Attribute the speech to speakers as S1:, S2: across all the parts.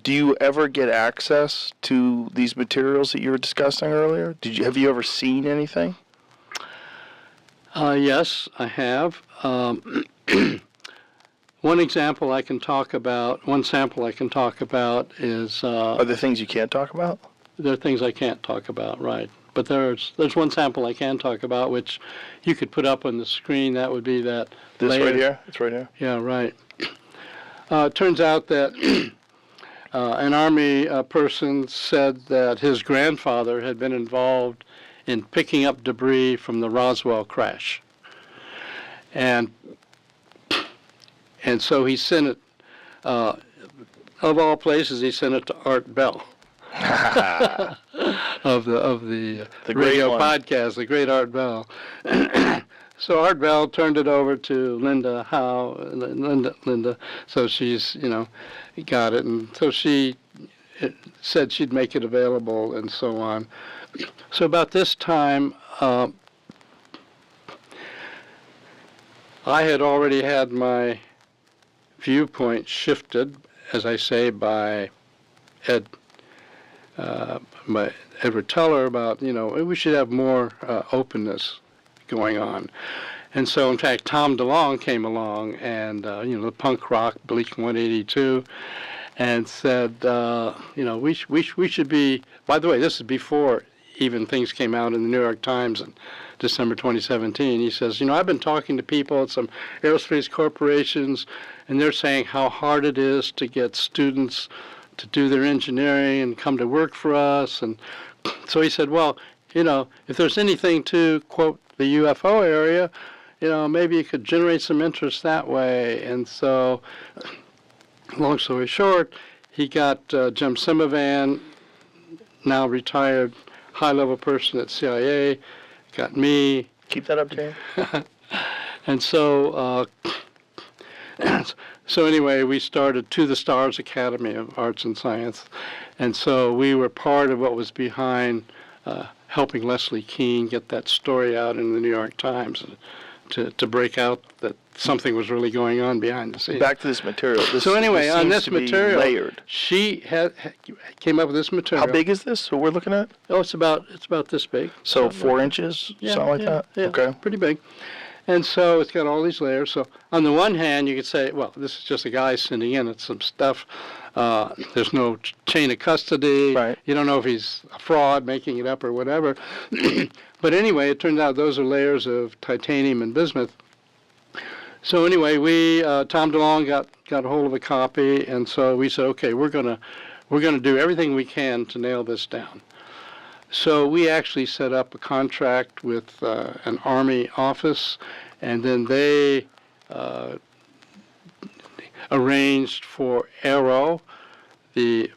S1: Do you ever get access to these materials that you were discussing earlier? Have you ever seen anything?
S2: Yes, I have. One sample I can talk about is...
S1: Are there things you can't talk about?
S2: There are things I can't talk about, right. But there's one sample I can talk about, which you could put up on the screen. That would be that
S1: This
S2: layer.
S1: right here? It's right here?
S2: Yeah, right. It turns out that an Army person said that his grandfather had been involved in picking up debris from the Roswell crash. And so he sent it, of all places, he sent it to Art Bell of the radio podcast, the great Art Bell. So Art Bell turned it over to Linda Howe, Linda. So she's, got it, and so she said she'd make it available and so on. So about this time, I had already had my viewpoint shifted, as I say, by Edward Teller about, we should have more openness going on. And so, in fact, Tom DeLonge came along and, the punk rock Blink-182, and said, we should be, by the way, this is before even things came out in the New York Times in December 2017. He says, I've been talking to people at some aerospace corporations, and they're saying how hard it is to get students to do their engineering and come to work for us. And so he said, well, if there's anything to, quote, the UFO area, maybe you could generate some interest that way. And so, long story short, he got Jim Simivan, now retired high-level person at CIA, got me.
S1: Keep that up, Jay.
S2: And so, so anyway, we started To the Stars Academy of Arts and Science. And so we were part of what was behind helping Leslie Kean get that story out in the New York Times to break out that something was really going on behind the scenes.
S1: Back to this material.
S2: So anyway, on this material,
S1: layered.
S2: She came up with this material.
S1: How big is this? What we're looking at?
S2: Oh, it's about this big.
S1: So 4 inches, something like that?
S2: Yeah,
S1: okay.
S2: Pretty big. And so it's got all these layers. So on the one hand, you could say, well, this is just a guy sending in it some stuff. There's no chain of custody.
S1: Right.
S2: You don't know if he's a fraud, making it up or whatever. But anyway, it turns out those are layers of titanium and bismuth. So anyway, we Tom DeLonge got a hold of a copy, and so we said, okay, we're gonna do everything we can to nail this down. So we actually set up a contract with an Army office, and then they arranged for AARO, the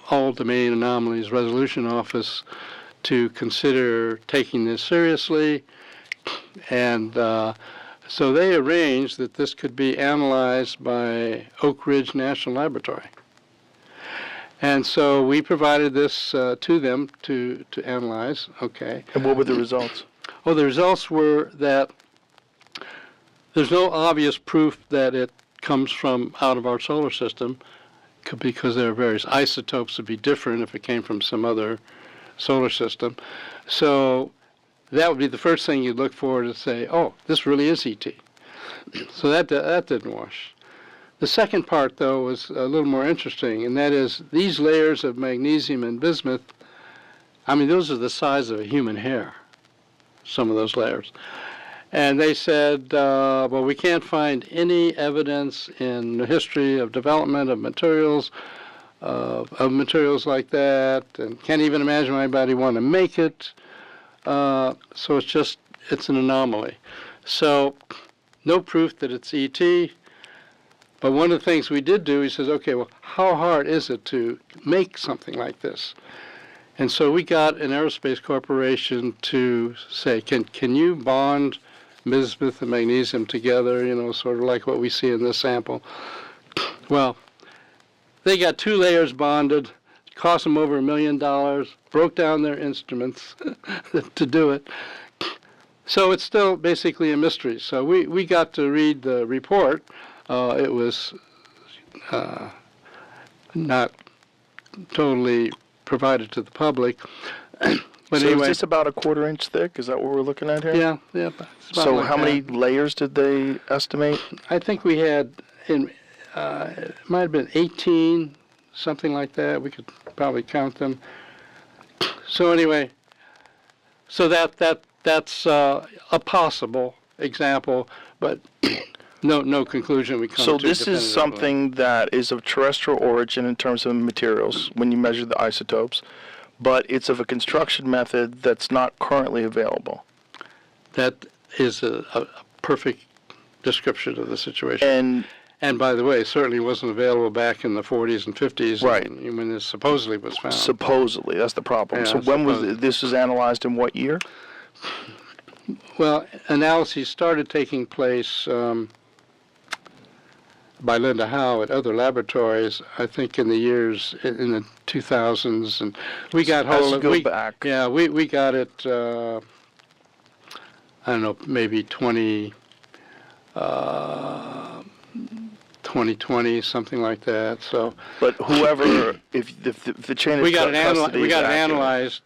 S2: All Domain Anomalies Resolution Office, to consider taking this seriously. And so they arranged that this could be analyzed by Oak Ridge National Laboratory. And so we provided this to them to analyze. Okay.
S1: And what were the results?
S2: Well, the results were that there's no obvious proof that it comes from out of our solar system, because there are various isotopes that would be different if it came from some other solar system. So that would be the first thing you'd look for to say, oh, this really is ET. So that didn't wash. The second part, though, was a little more interesting, and that is these layers of magnesium and bismuth, I mean, those are the size of a human hair, some of those layers. And they said, well, we can't find any evidence in the history of development of materials like that, and can't even imagine why anybody want to make it. So it's an anomaly. So no proof that it's ET. But one of the things we did do, he says, okay, well, how hard is it to make something like this? And so we got an aerospace corporation to say, can you bond bismuth and magnesium together, sort of like what we see in this sample? Well, they got 2 layers bonded, cost them over $1 million, broke down their instruments to do it. So it's still basically a mystery. So we got to read the report. It was not totally provided to the public. But
S1: so
S2: anyway,
S1: is this about a 1/4 inch thick? Is that what we're looking at here?
S2: yeah. It's about
S1: So
S2: like
S1: how many
S2: that.
S1: layers did they estimate?
S2: I think we had, it might have been 18, something like that. We could probably count them. So anyway, so that's a possible example, but no conclusion we come
S1: So
S2: to.
S1: this is
S2: definitively.
S1: something that is of terrestrial origin in terms of materials when you measure the isotopes, but it's of a construction method that's not currently available.
S2: That is a perfect description of the situation.
S1: And
S2: by the way, it certainly wasn't available back in the 40s and 50s,
S1: Right.
S2: when this supposedly was found.
S1: supposedly, that's the problem.
S2: Yeah,
S1: So when was
S2: supposedly.
S1: this was analyzed in what year?
S2: Well, analyses started taking place by Linda Howe at other laboratories, I think in the years, in the 2000s, and we got
S1: As
S2: hold
S1: you
S2: of
S1: go
S2: we,
S1: back.
S2: Yeah, we got it, I don't know, maybe 2020, something like that, so.
S1: But whoever, if the chain of
S2: We got it
S1: custody
S2: we
S1: is
S2: got it
S1: accurate,
S2: analyzed.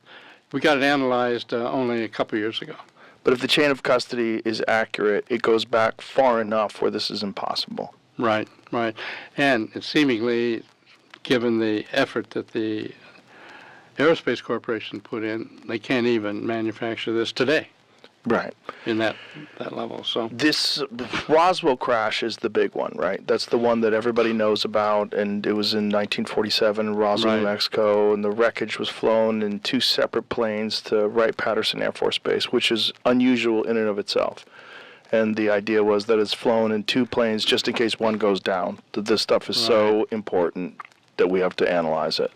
S2: We got it analyzed only a couple years ago.
S1: but if the chain of custody is accurate, it goes back far enough where this is impossible.
S2: Right. And it seemingly, given the effort that the Aerospace Corporation put in, they can't even manufacture this today
S1: Right.
S2: in that level. So
S1: This Roswell crash is the big one, right? That's the one that everybody knows about, and it was in 1947 in Roswell, New
S2: Right.
S1: Mexico, and the wreckage was flown in 2 separate planes to Wright-Patterson Air Force Base, which is unusual in and of itself. And the idea was that it's flown in 2 planes just in case one goes down. That this stuff is so important that we have to analyze it.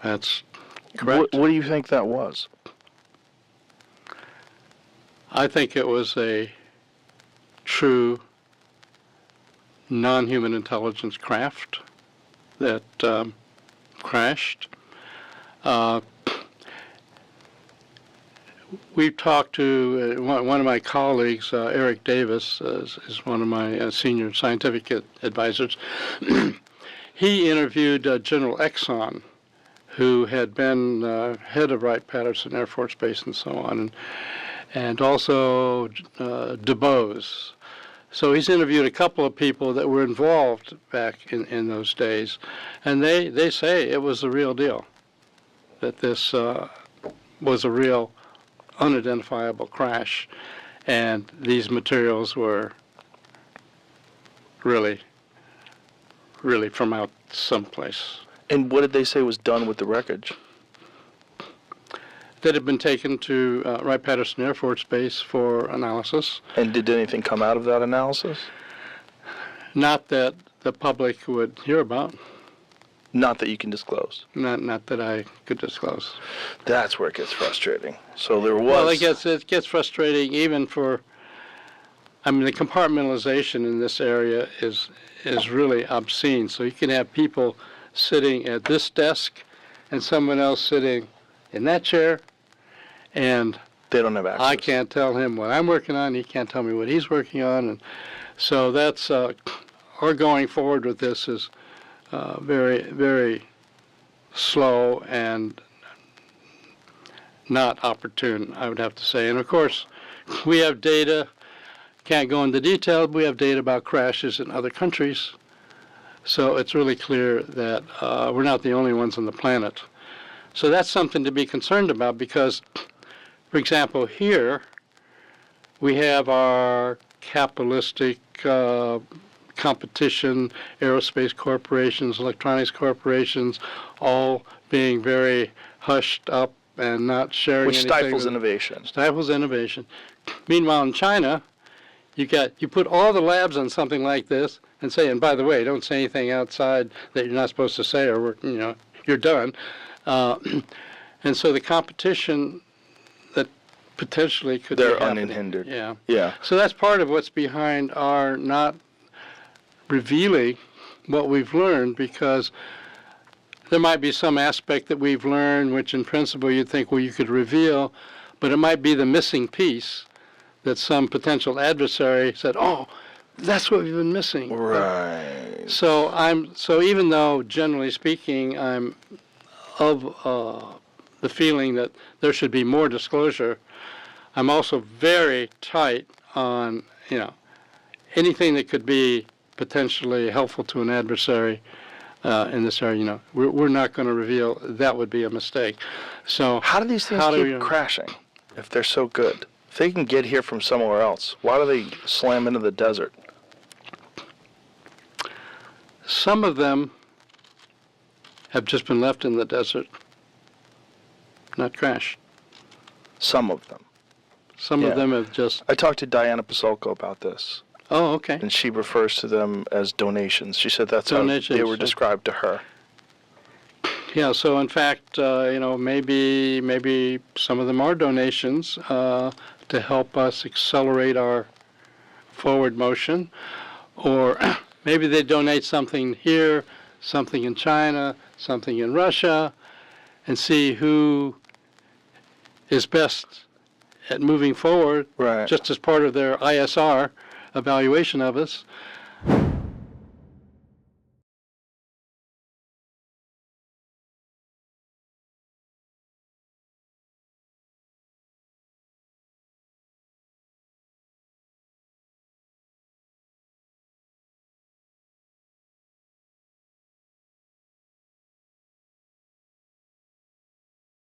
S2: that's correct.
S1: What do you think that was?
S2: I think it was a true non-human intelligence craft that crashed. We've talked to one of my colleagues, Eric Davis, is one of my senior scientific advisors. He interviewed General Exxon, who had been head of Wright-Patterson Air Force Base and so on, and also DuBose. So he's interviewed a couple of people that were involved back in those days, and they say it was the real deal, that this was a real unidentifiable crash, and these materials were really from out someplace.
S1: And what did they say was done with the wreckage?
S2: That had been taken to Wright-Patterson Air Force Base for analysis.
S1: And did anything come out of that analysis?
S2: Not that the public would hear about.
S1: Not that you can disclose.
S2: Not that I could disclose.
S1: That's where it gets frustrating. So there was...
S2: Well, it gets frustrating even for, I mean, the compartmentalization in this area is really obscene. So you can have people sitting at this desk and someone else sitting in that chair, and
S1: They don't have access.
S2: I can't tell him what I'm working on, he can't tell me what he's working on, and so that's, our going forward with this is very, very slow and not opportune, I would have to say. And of course, we have data, can't go into detail, but we have data about crashes in other countries. So it's really clear that we're not the only ones on the planet. So that's something to be concerned about because, for example, here we have our capitalistic competition, aerospace corporations, electronics corporations, all being very hushed up and not sharing
S1: Which
S2: anything.
S1: stifles innovation.
S2: Stifles innovation. Meanwhile, in China, you put all the labs on something like this and say, and by the way, don't say anything outside that you're not supposed to say, or you're done. And so the competition that potentially could be
S1: They're
S2: happening.
S1: unhindered.
S2: Yeah.
S1: Yeah.
S2: So that's part of what's behind our not revealing what we've learned, because there might be some aspect that we've learned which in principle you'd think, well, you could reveal, but it might be the missing piece that some potential adversary said, oh, That's what we've been missing.
S1: Right.
S2: So even though generally speaking I'm of the feeling that there should be more disclosure, I'm also very tight on anything that could be potentially helpful to an adversary in this area. We're not going to reveal. That would be a mistake. So
S1: How do these things keep crashing if they're so good? If they can get here from somewhere else, why do they slam into the desert?
S2: Some of them have just been left in the desert, not crashed.
S1: Some of them.
S2: Some of them have just...
S1: I talked to Diana Pasolko about this.
S2: Oh, okay.
S1: And she refers to them as donations. She said that's how they were described to her.
S2: Yeah, so in fact, maybe some of them are donations to help us accelerate our forward motion, or maybe they donate something here, something in China, something in Russia, and see who is best at moving forward,
S1: right,
S2: just as part of their ISR evaluation of us.